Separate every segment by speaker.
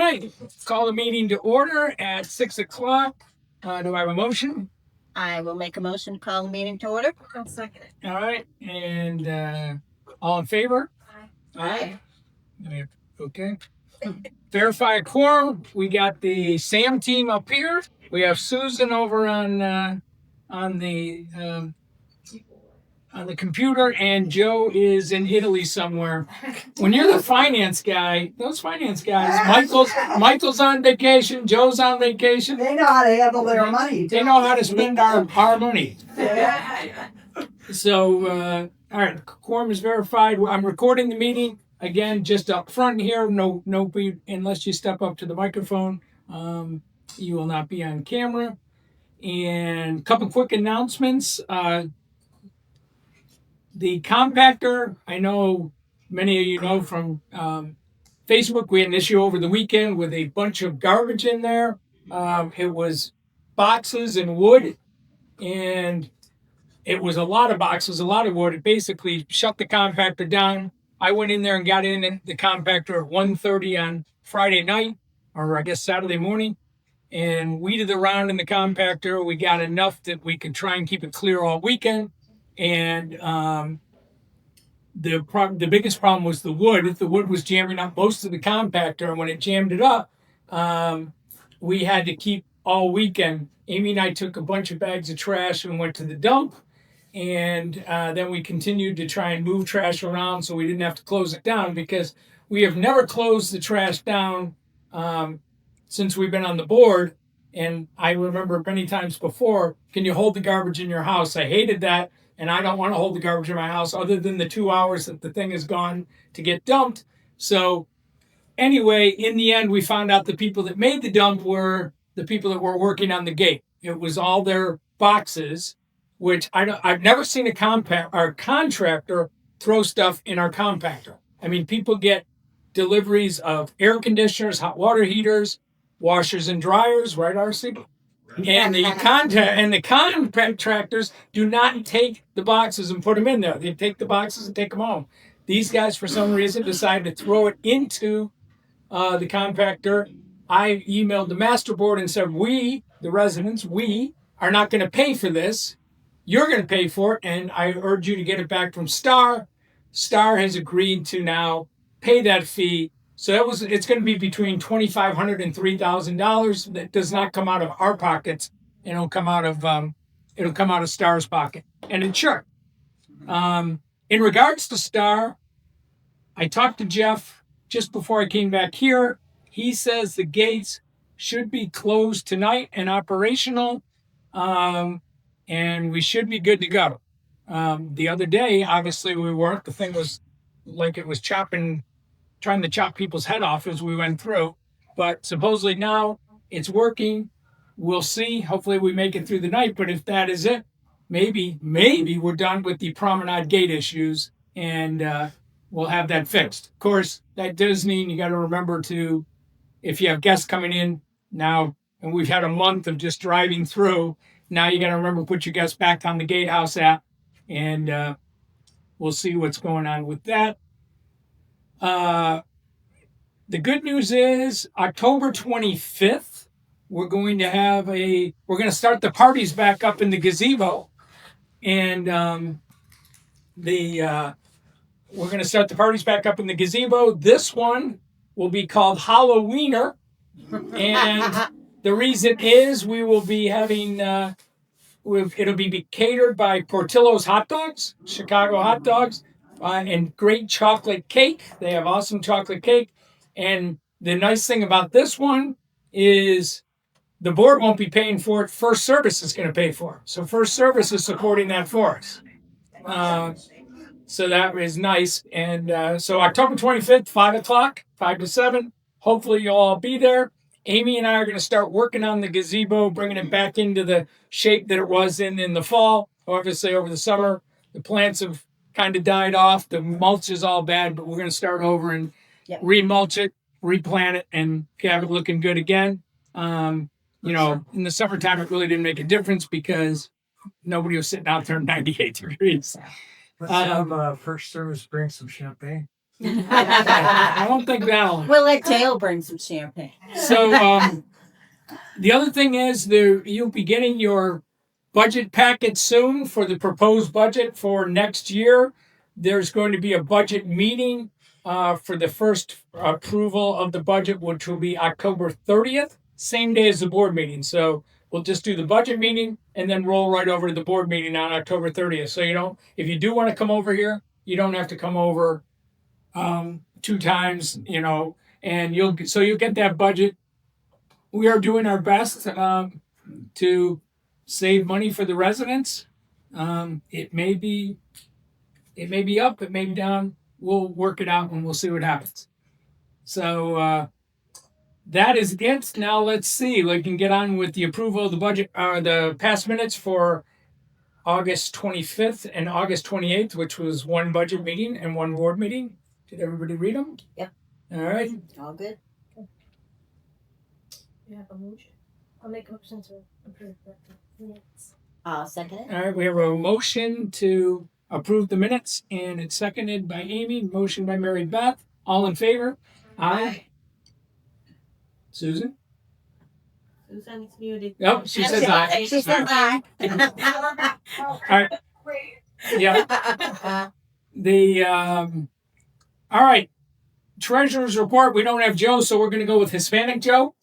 Speaker 1: right, call the meeting to order at 6 o'clock. Do I have a motion?
Speaker 2: I will make a motion to call the meeting to order.
Speaker 3: I'll second it.
Speaker 1: All right, and all in favor?
Speaker 2: Aye.
Speaker 1: Okay. Verify a quorum. We got the Sam team up here. We have Susan over on the computer, and Joe is in Italy somewhere. When you're the finance guy, those finance guys, Michael's on vacation, Joe's on vacation.
Speaker 3: They know how to handle their money.
Speaker 1: They know how to spend our money. So, all right, quorum is verified. I'm recording the meeting. Again, just up front here, no, unless you step up to the microphone, you will not be on camera. And a couple quick announcements. The compactor, I know many of you know from Facebook, we had an issue over the weekend with a bunch of garbage in there. It was boxes and wood, and it was a lot of boxes, a lot of wood. It basically shut the compactor down. I went in there and got in the compactor at 1:30 on Friday night, or I guess Saturday morning, and weeded around in the compactor. We got enough that we could try and keep it clear all weekend. And the biggest problem was the wood. The wood was jamming up most of the compactor, and when it jammed it up, we had to keep all weekend. Amy and I took a bunch of bags of trash and went to the dump. And then we continued to try and move trash around so we didn't have to close it down, because we have never closed the trash down since we've been on the board. And I remember many times before, can you hold the garbage in your house? I hated that, and I don't want to hold the garbage in my house other than the 2 hours that the thing is gone to get dumped. So anyway, in the end, we found out the people that made the dump were the people that were working on the gate. It was all their boxes, which I've never seen a contractor throw stuff in our compactor. I mean, people get deliveries of air conditioners, hot water heaters, washers and dryers, right, RC? And the contractors do not take the boxes and put them in there. They take the boxes and take them home. These guys, for some reason, decided to throw it into the compactor. I emailed the master board and said, we, the residents, we are not going to pay for this. You're going to pay for it, and I urge you to get it back from Star. Star has agreed to now pay that fee. So it's going to be between $2,500 and $3,000. That does not come out of our pockets. It'll come out of Star's pocket and insured. In regards to Star, I talked to Jeff just before I came back here. He says the gates should be closed tonight and operational. And we should be good to go. The other day, obviously, we weren't. The thing was like it was trying to chop people's head off as we went through. But supposedly now it's working. We'll see. Hopefully we make it through the night. But if that is it, maybe we're done with the Promenade gate issues, and we'll have that fixed. Of course, that does mean you got to remember to, if you have guests coming in now, and we've had a month of just driving through, now you got to remember to put your guests back on the Gatehouse app, and we'll see what's going on with that. The good news is October 25th, we're going to start the parties back up in the gazebo, and we're going to start the parties back up in the gazebo. This one will be called Halloweener, and the reason is we will be having, it'll be catered by Portillo's Hot Dogs, Chicago Hot Dogs, and great chocolate cake. They have awesome chocolate cake. And the nice thing about this one is the board won't be paying for it. First Service is going to pay for it. So First Service is supporting that for us. So that is nice. And so October 25th, 5 o'clock, 5 to 7. Hopefully you'll all be there. Amy and I are going to start working on the gazebo, bringing it back into the shape that it was in the fall. Obviously, over the summer, the plants have kind of died off. The mulch is all bad, but we're going to start over and remulch it, replant it, and have it looking good again. In the summertime, it really didn't make a difference because nobody was sitting out there in 98 degrees.
Speaker 4: Let's have First Service bring some champagne.
Speaker 1: I don't think that'll.
Speaker 2: We'll let Dale bring some champagne.
Speaker 1: So the other thing is you'll be getting your budget packet soon for the proposed budget for next year. There's going to be a budget meeting for the first approval of the budget, which will be October 30th, same day as the board meeting. So we'll just do the budget meeting and then roll right over to the board meeting on October 30th. So if you do want to come over here, you don't have to come over two times, and you'll get that budget. We are doing our best to save money for the residents. It may be up, it may be down. We'll work it out and we'll see what happens. So that is it. Now let's see. We can get on with the approval of the budget, the past minutes for August 25th and August 28th, which was one budget meeting and one board meeting. Did everybody read them?
Speaker 2: Yep.
Speaker 1: All right.
Speaker 2: All good.
Speaker 4: You have a motion? I'll make a motion to approve the minutes.
Speaker 2: I'll second it.
Speaker 1: All right. We have a motion to approve the minutes, and it's seconded by Amy. Motion by Mary Beth. All in favor? Aye. Susan?
Speaker 4: Susan is muted.
Speaker 1: Yep, she says aye.
Speaker 2: She says aye.
Speaker 1: All right. Yeah. All right. Treasurer's report. We don't have Joe, so we're going to go with Hispanic Joe.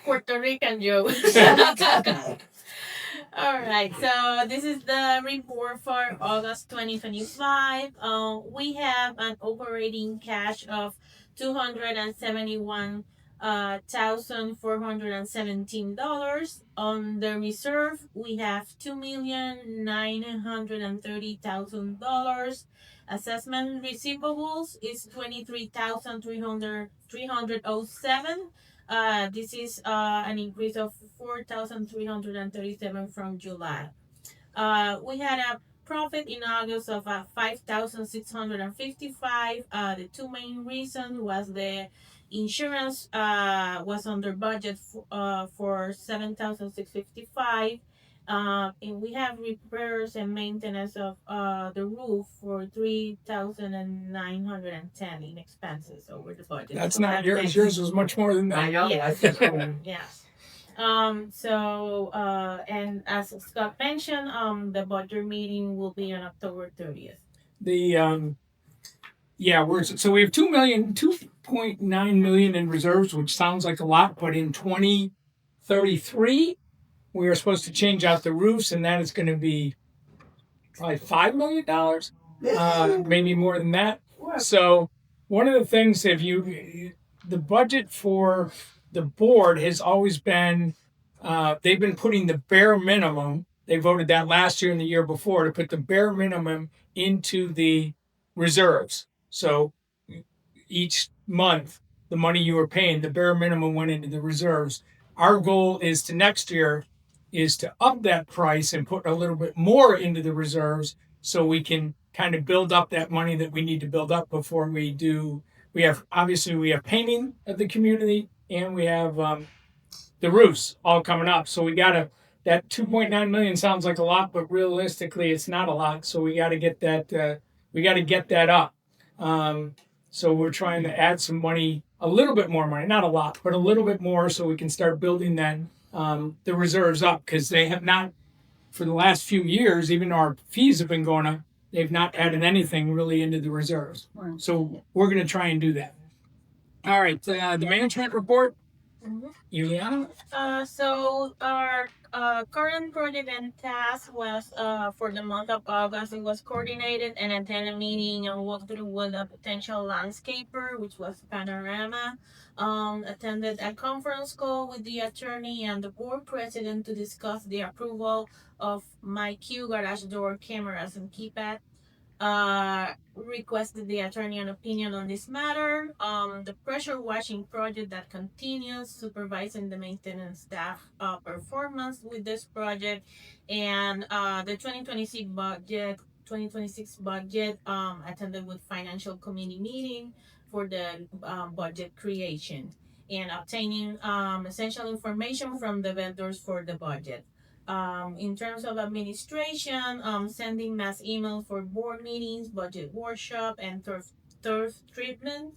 Speaker 4: Puerto Rican Joe. All right, so this is the report for August 2025. We have an operating cash of $271,417. On the reserve, we have $2,930,000. Assessment receivables is 23,307. This is an increase of 4,337 from July. We had a profit in August of 5,655. The two main reasons was the insurance was under budget for 7,655. And we have repairs and maintenance of the roof for 3,910 in expenses over the budget.
Speaker 1: That's
Speaker 4: So
Speaker 1: not
Speaker 4: that's
Speaker 1: yours.
Speaker 4: next.
Speaker 1: Yours was much more than that.
Speaker 4: Yes. Yes. And as Scott mentioned, the budget meeting will be on October 30th.
Speaker 1: We have 2.9 million in reserves, which sounds like a lot, but in 2033 we are supposed to change out the roofs, and that is going to be probably $5 million, maybe more than that. So one of the things, the budget for the board has always been, they've been putting the bare minimum. They voted that last year and the year before to put the bare minimum into the reserves. So each month, the money you were paying, the bare minimum went into the reserves. Our goal is next year is to up that price and put a little bit more into the reserves so we can kind of build up that money that we need to build up before we do. We have painting of the community, and we have the roofs all coming up. So that 2.9 million sounds like a lot, but realistically it's not a lot. So we got to get that up. So we're trying to add some money, a little bit more money, not a lot, but a little bit more, so we can start building that the reserves up, because they have not, for the last few years, even though our fees have been going up, they've not added anything really into the reserves.
Speaker 2: Wow.
Speaker 1: So we're going to try and do that. All right, the management report.
Speaker 4: Mhm.
Speaker 1: Juliana?
Speaker 4: So our current project and task was for the month of August. It was coordinated and attend a meeting and walk through with a potential landscaper, which was Panorama. Attended a conference call with the attorney and the board president to discuss the approval of my Q garage door cameras and keypad. Requested the attorney an opinion on this matter. The pressure washing project that continues, supervising the maintenance staff performance with this project, and the 2026 budget attended with financial committee meeting for the budget creation and obtaining essential information from the vendors for the budget. In terms of administration, sending mass emails for board meetings, budget workshop, and turf treatment.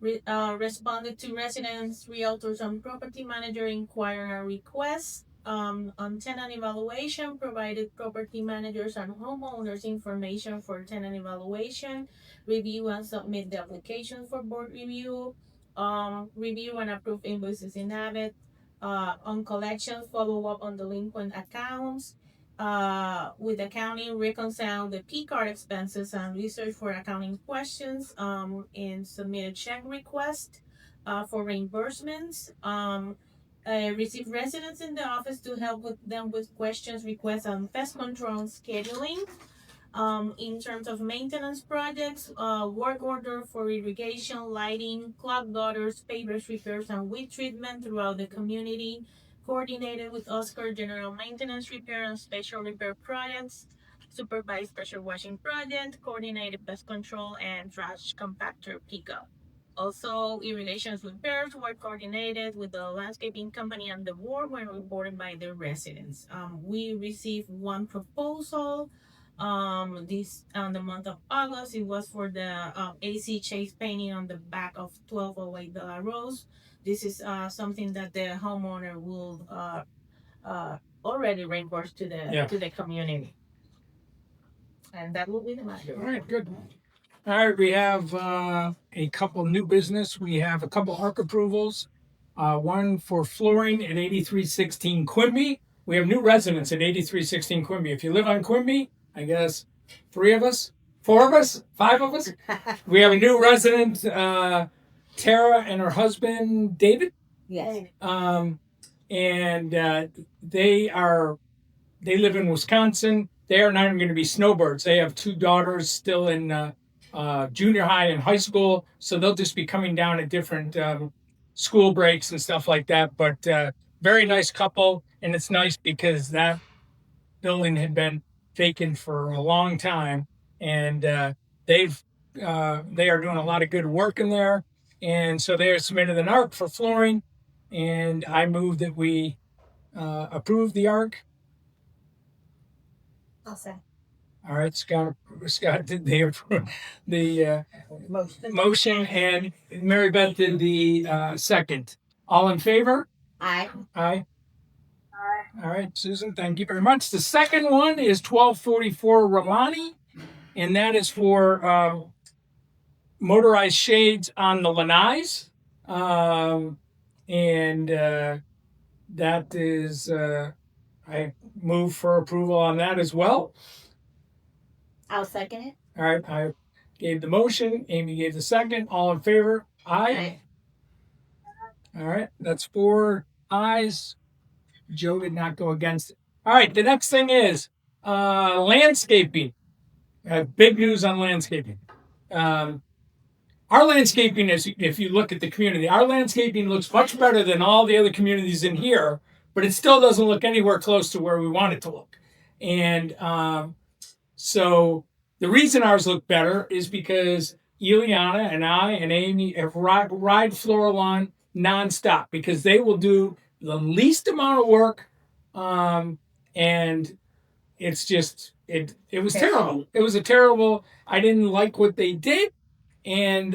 Speaker 4: Responded to residents, realtors, and property manager inquiry requests. On tenant evaluation, provided property managers and homeowners information for tenant evaluation, review and submit the application for board review, review and approve invoices in Avid, on collections, follow up on delinquent accounts, with accounting, reconcile the P card expenses and research for accounting questions, and submit a check request, for reimbursements. Receive residents in the office to help with them with questions, requests on pest control scheduling. In terms of maintenance projects, work order for irrigation, lighting, clogged gutters, pavers repairs, and weed treatment throughout the community, coordinated with Oscar general maintenance repair and special repair projects, supervised pressure washing project, coordinated pest control and trash compactor pickup. Also, irrigation repairs were coordinated with the landscaping company and the board when reported by the residents. We received one proposal this on the month of August. It was for the AC Chase painting on the back of 1208 De La Rose. This is something that the homeowner will already reimburse to the
Speaker 1: Yeah.
Speaker 4: to the community. And that will be the matter.
Speaker 1: All right, good. All right, we have a couple new business. We have a couple ARC approvals. One for flooring at 8316 Quimby. We have new residents at 8316 Quimby. If you live on Quimby, I guess 3 of us, 4 of us, 5 of us. We have a new resident, Tara and her husband, David.
Speaker 2: Yes.
Speaker 1: And they live in Wisconsin. They are not even going to be snowbirds. They have 2 daughters still in junior high and high school, so they'll just be coming down at different school breaks and stuff like that. But very nice couple, and it's nice because that building had been vacant for a long time, and they are doing a lot of good work in there, and so they submitted an ARC for flooring, and I move that we approve the ARC.
Speaker 2: I'll say.
Speaker 1: All right, Scott did the motion, and Mary Beth did the second. All in favor?
Speaker 2: Aye.
Speaker 1: Aye. All right, Susan, thank you very much. The second one is 1244 Rolani, and that is for motorized shades on the lanais. That is, I move for approval on that as well.
Speaker 2: I'll second it.
Speaker 1: All right, I gave the motion. Amy gave the second. All in favor? Aye. All right, that's 4 ayes. Joe did not go against it. All right, the next thing is landscaping. Big news on landscaping. Our landscaping is, if you look at the community, our landscaping looks much better than all the other communities in here, but it still doesn't look anywhere close to where we want it to look. And so the reason ours look better is because Ileana and I and Amy have ride Floral nonstop, because they will do the least amount of work, and it's just it was terrible. It was a terrible. I didn't like what they did, and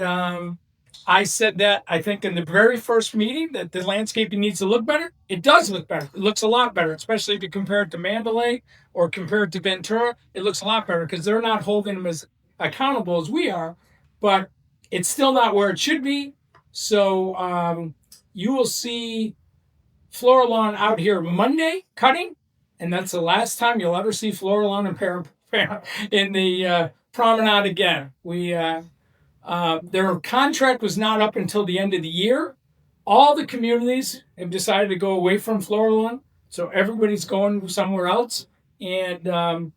Speaker 1: I said that, I think, in the very first meeting, that the landscaping needs to look better. It does look better. It looks a lot better, especially if you compare it to Mandalay or compare it to Ventura. It looks a lot better because they're not holding them as accountable as we are, but it's still not where it should be. So you will see Floral out here Monday cutting, and that's the last time you'll ever see Floral in the Promenade again. Their contract was not up until the end of the year. All the communities have decided to go away from Floral, so everybody's going somewhere else, and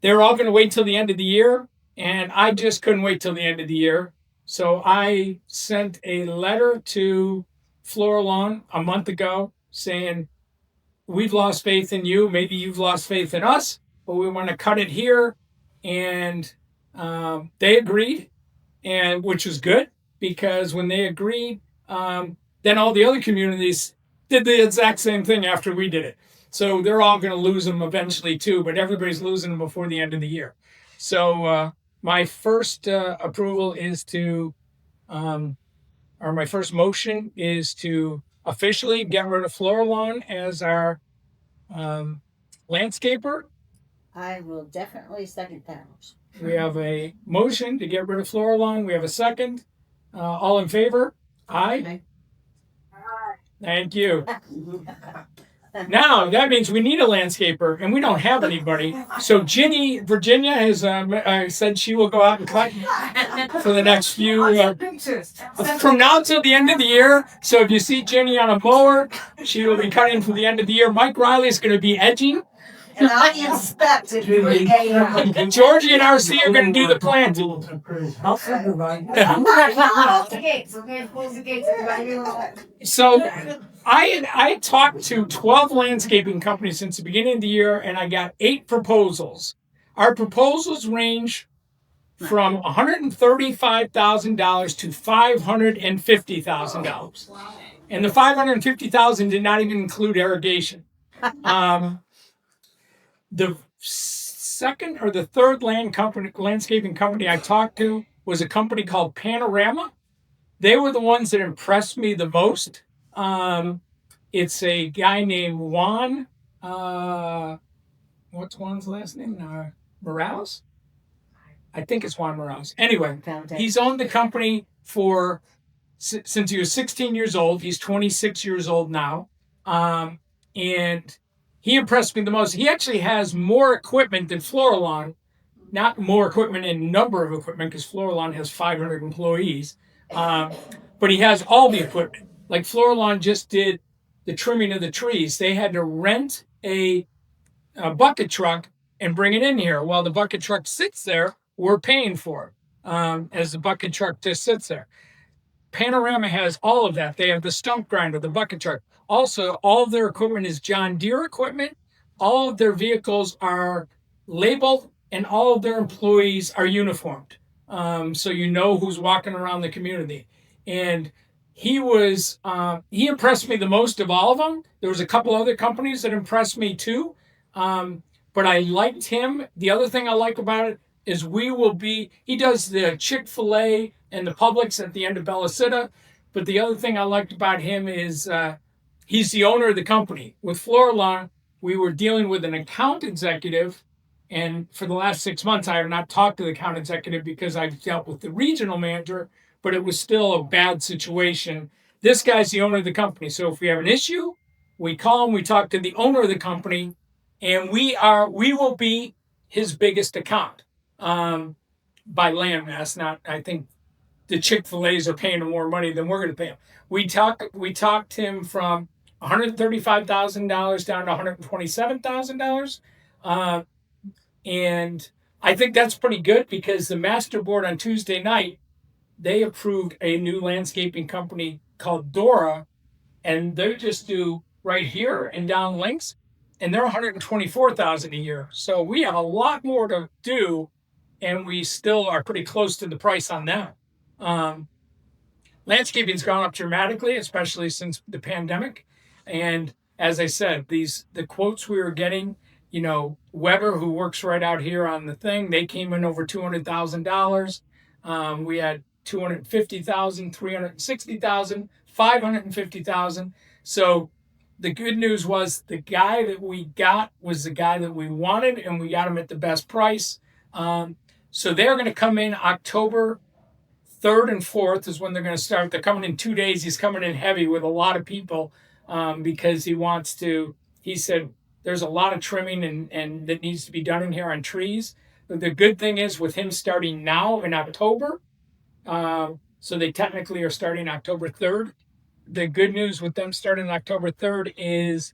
Speaker 1: they're all going to wait till the end of the year, and I just couldn't wait till the end of the year. So I sent a letter to Floral a month ago saying, we've lost faith in you. Maybe you've lost faith in us, but we want to cut it here. And they agreed, and which was good, because when they agreed, then all the other communities did the exact same thing after we did it. So they're all going to lose them eventually too, but everybody's losing them before the end of the year. So my first approval is to, or my first motion is to officially get rid of Flora Lawn as our landscaper.
Speaker 2: I will definitely second that.
Speaker 1: We have a motion to get rid of Flora Lawn. We have a second. All in favor? Aye. Thank you. Now that means we need a landscaper, and we don't have anybody. So Ginny, Virginia, has said she will go out and cut for the next few from now till the end of the year. So if you see Ginny on a mower, she will be cutting for the end of the year. Mike Riley is going to be edging.
Speaker 3: And I inspect it.
Speaker 1: And Georgie and RC are going to do the planting.
Speaker 3: I'll close the gates. Okay, close the gates.
Speaker 1: So I talked to 12 landscaping companies since the beginning of the year, and I got 8 proposals. Our proposals range from $135,000 to $550,000. And the $550,000 did not even include irrigation. The second or the third landscaping company I talked to was a company called Panorama. They were the ones that impressed me the most. It's a guy named Juan. What's Juan's last name? Morales? I think it's Juan Morales. Anyway, he's owned the company since he was 16 years old. He's 26 years old now. And he impressed me the most. He actually has more equipment than Flora Lawn. Not more equipment in number of equipment, because Flora Lawn has 500 employees. But he has all the equipment. Like Flora Lawn just did the trimming of the trees. They had to rent a bucket truck and bring it in here. While the bucket truck sits there, we're paying for it as the bucket truck just sits there. Panorama has all of that. They have the stump grinder, the bucket truck. Also, all of their equipment is John Deere equipment. All of their vehicles are labeled, and all of their employees are uniformed. So you know who's walking around the community. And he impressed me the most of all of them. There was a couple other companies that impressed me too. But I liked him. The other thing I like about it is he does the Chick-fil-A and the Publix at the end of Belicita. But the other thing I liked about him is he's the owner of the company. With Flora Lawn, we were dealing with an account executive. And for the last 6 months, I have not talked to the account executive because I've dealt with the regional manager, but it was still a bad situation. This guy's the owner of the company. So if we have an issue, we call him, we talk to the owner of the company, and we will be his biggest account by landmass. Not, I think the Chick-fil-A's are paying him more money than we're going to pay him. We talked him from $135,000 down to $127,000. And I think that's pretty good, because the master board on Tuesday night, they approved a new landscaping company called Dora, and they just do right here and down links, and they're $124,000 a year. So we have a lot more to do, and we still are pretty close to the price on that. Landscaping's gone up dramatically, especially since the pandemic. And as I said, the quotes we were getting, Weber, who works right out here on the thing, they came in over $200,000. We had $250,000, $360,000, $550,000. So the good news was the guy that we got was the guy that we wanted, and we got him at the best price. So they're going to come in October 3rd and 4th is when they're going to start. They're coming in 2 days. He's coming in heavy with a lot of people because he said, there's a lot of trimming and that needs to be done in here on trees. But the good thing is with him starting now in October, so they technically are starting October 3rd. The good news with them starting October 3rd is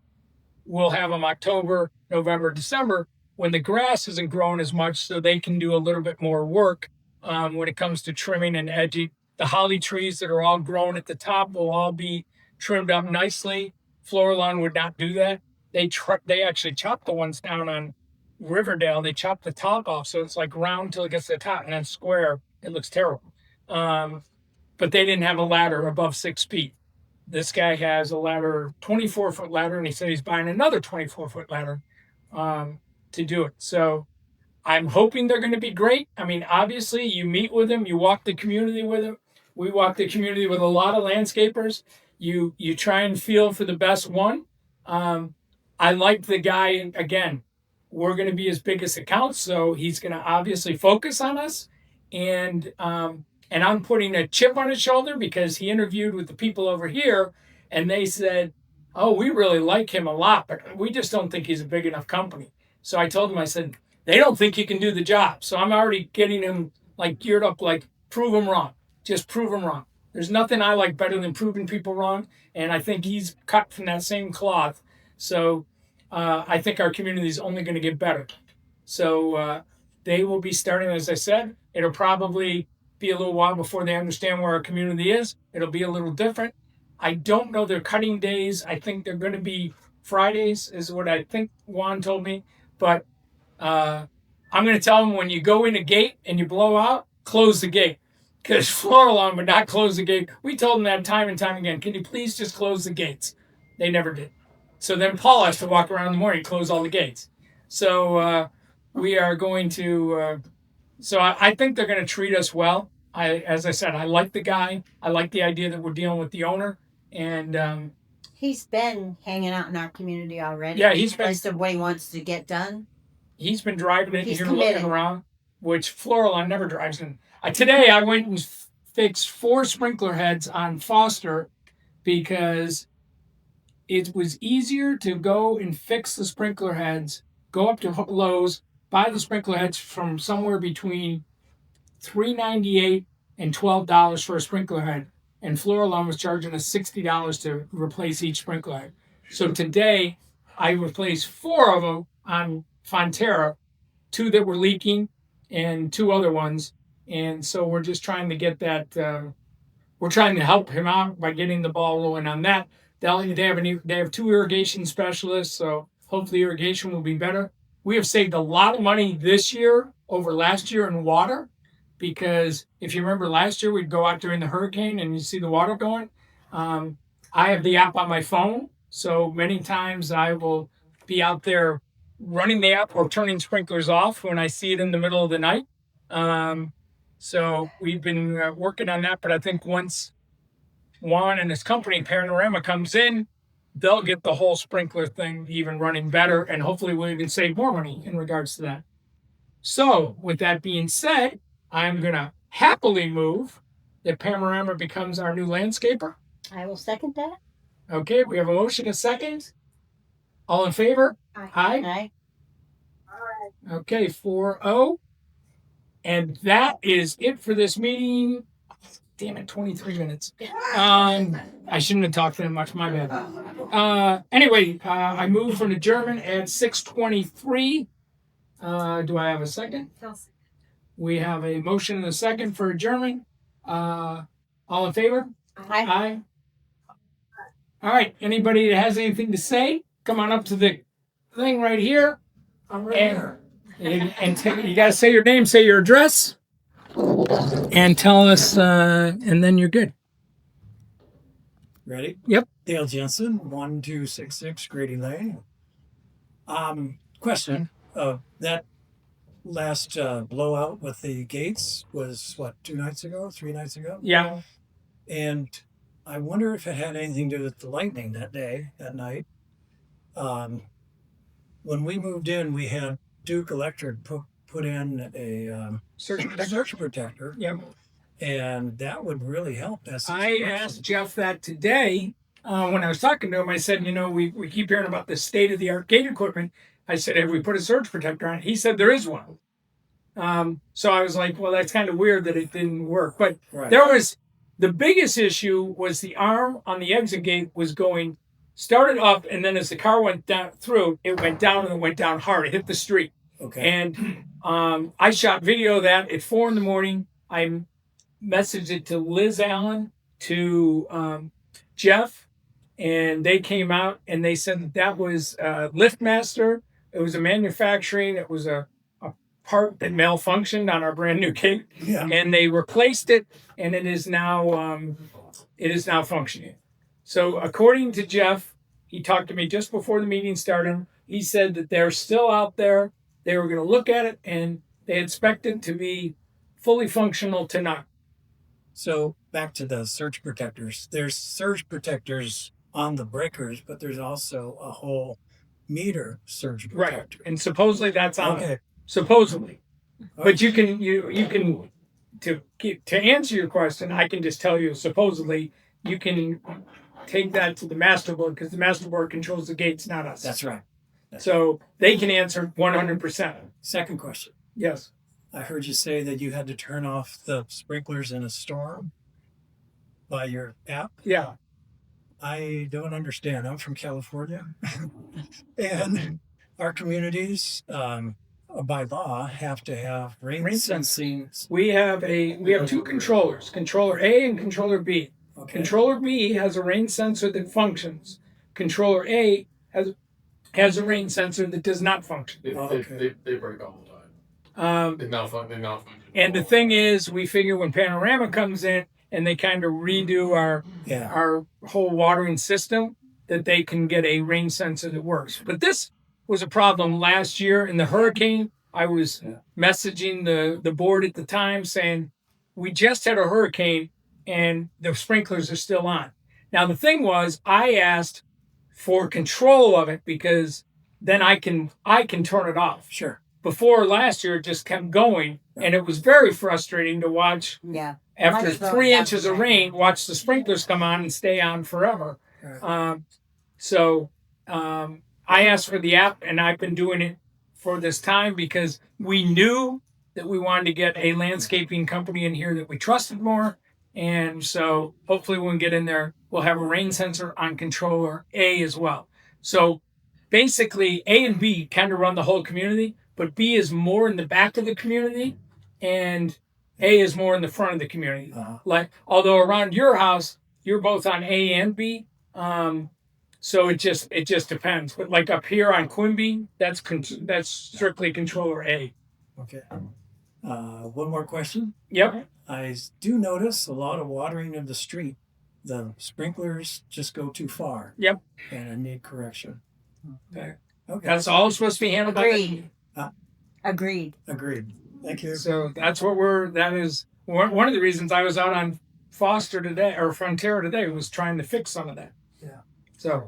Speaker 1: we'll have them October, November, December, when the grass isn't growing as much, so they can do a little bit more work when it comes to trimming and edging. The holly trees that are all grown at the top will all be trimmed up nicely. Flora Lawn would not do that. They actually chopped the ones down on Riverdale. They chopped the top off, so it's like round till it gets to the top, and then square. It looks terrible. But they didn't have a ladder above 6 feet. this guy has a ladder, 24-foot ladder, and he said he's buying another 24-foot ladder to do it. So I'm hoping they're going to be great. I mean, obviously, you meet with them, you walk the community with them. We walk the community with a lot of landscapers. You try and feel for the best one. I like the guy. Again, we're going to be his biggest account, so he's going to obviously focus on us. And I'm putting a chip on his shoulder because he interviewed with the people over here, and they said, "Oh, we really like him a lot, but we just don't think he's a big enough company." So I told him, I said, they don't think he can do the job. So I'm already getting him like geared up, like prove him wrong. Just prove him wrong. There's nothing I like better than proving people wrong. And I think he's cut from that same cloth. So I think our community is only going to get better. So they will be starting, as I said, it'll probably be a little while before they understand where our community is. It'll be a little different. I don't know their cutting days. I think they're going to be Fridays, is what I think Juan told me. But I'm going to tell them when you go in a gate and you blow out, close the gate. Because floor alarm would not close the gate. We told them that time and time again. Can you please just close the gates? They never did. So then Paul has to walk around in the morning and close all the gates. So we are going to. So I think they're going to treat us well. As I said, I like the guy. I like the idea that we're dealing with the owner. And
Speaker 2: He's been hanging out in our community already.
Speaker 1: yeah, he's been.
Speaker 2: List of what he wants to get done.
Speaker 1: He's been driving in
Speaker 2: He's
Speaker 1: here
Speaker 2: committed.
Speaker 1: looking around, which Floral never drives in. Today I went and fixed 4 sprinkler heads on Foster because it was easier to go and fix the sprinkler heads, go up to Lowe's, buy the sprinkler heads from somewhere between $3.98 and $12 for a sprinkler head. And Floral was charging us $60 to replace each sprinkler head. So today I replaced 4 of them on Fonterra, 2 that were leaking and 2 other ones. And so we're just trying to get that. We're trying to help him out by getting the ball rolling on that. They have 2 irrigation specialists, so hopefully irrigation will be better. We have saved a lot of money this year over last year in water, because if you remember last year, we'd go out during the hurricane and you see the water going. I have the app on my phone, so many times I will be out there running the app or turning sprinklers off when I see it in the middle of the night. So we've been working on that, but I think once Juan and his company, Panorama, comes in, they'll get the whole sprinkler thing even running better, and hopefully we'll even save more money in regards to that. So with that being said, I'm going to happily move that Panorama becomes our new landscaper.
Speaker 2: I will second that.
Speaker 1: Okay, we have a motion, a second. All in favor? Aye. Okay, 4-0. And that is it for this meeting. Damn it, 23 minutes. I shouldn't have talked that much, my bad. Anyway, I moved from the German at 6:23. Do I have a second? We have a motion and a second for adjournment. All in favor? Aye. All right. Anybody that has anything to say, come on up to the thing right here.
Speaker 3: I'm right here.
Speaker 1: And you got to say your name, say your address, and tell us, and then you're good.
Speaker 3: Ready?
Speaker 1: Yep.
Speaker 3: Dale Jensen, 1266 Grady Lane. Question. That last blowout with the gates was what, 3 nights ago?
Speaker 1: Yeah.
Speaker 3: And I wonder if it had anything to do with the lightning that night. When we moved in, we had Duke Electric put in a surge protector.
Speaker 1: Yep.
Speaker 3: And that would really help.
Speaker 1: I asked Jeff that today when I was talking to him. I said, we keep hearing about the state-of-the-art gate equipment. I said, have we put a surge protector on it? He said there is one. So I was like, well, that's kind of weird that it didn't work. But the biggest issue was the arm on the exit gate was started up, and then as the car went down through, it went down, and it went down hard. It hit the street.
Speaker 3: Okay.
Speaker 1: And I shot video of that at 4 a.m. I messaged it to Liz Allen, to Jeff, and they came out and they said that was LiftMaster. It was a manufacturing. It was a part that malfunctioned on our brand new gate, and they replaced it, and it is now functioning. So according to Jeff, he talked to me just before the meeting started. He said that they're still out there. They were going to look at it and they expect it to be fully functional tonight.
Speaker 3: So back to the surge protectors. There's surge protectors on the breakers, but there's also a whole meter surge protector.
Speaker 1: And supposedly that's on it.
Speaker 3: Okay.
Speaker 1: Supposedly. But you can to answer your question, I can just tell you supposedly you can take that to the master board because the master board controls the gates, not us.
Speaker 3: That's right.
Speaker 1: So they can answer 100%.
Speaker 3: Second question.
Speaker 1: Yes.
Speaker 3: I heard you say that you had to turn off the sprinklers in a storm by your app.
Speaker 1: Yeah.
Speaker 3: I don't understand. I'm from California, and our communities, by law, have to have rain sensing.
Speaker 1: We have two controllers, controller A and controller B.
Speaker 3: Okay.
Speaker 1: Controller B has a rain sensor that functions. Controller A has a rain sensor that does not function.
Speaker 5: They break all the time. They malfunction.
Speaker 1: And the thing is, we figure when Panorama comes in and they kind of redo our whole watering system, that they can get a rain sensor that works. But this was a problem last year in the hurricane. I was messaging the board at the time saying, we just had a hurricane and the sprinklers are still on. Now, the thing was, I asked for control of it because then I can turn it off.
Speaker 3: Sure.
Speaker 1: Before last year, it just kept going, and it was very frustrating to watch.
Speaker 2: Yeah.
Speaker 1: After
Speaker 2: Might as well
Speaker 1: 3
Speaker 2: have
Speaker 1: inches of
Speaker 2: that.
Speaker 1: rain, watch the sprinklers come on and stay on forever.
Speaker 3: Right.
Speaker 1: I asked for the app, and I've been doing it for this time because we knew that we wanted to get a landscaping company in here that we trusted more. And so hopefully when we get in there, we'll have a rain sensor on controller A as well. So basically A and B kind of run the whole community, but B is more in the back of the community and A is more in the front of the community. Like, although around your house, you're both on A and B. So it just depends. But like up here on Quimby, that's strictly controller A.
Speaker 3: Okay. One more question.
Speaker 1: Yep.
Speaker 3: I do notice a lot of watering of the street. The sprinklers just go too far.
Speaker 1: Yep.
Speaker 3: And I need correction.
Speaker 1: Okay.
Speaker 3: Okay.
Speaker 1: That's all supposed to be handled by
Speaker 2: Agreed. Agreed.
Speaker 3: Agreed. Thank you.
Speaker 1: So that's what that is one of the reasons I was out on Frontier today was trying to fix some of that.
Speaker 3: Yeah.
Speaker 1: So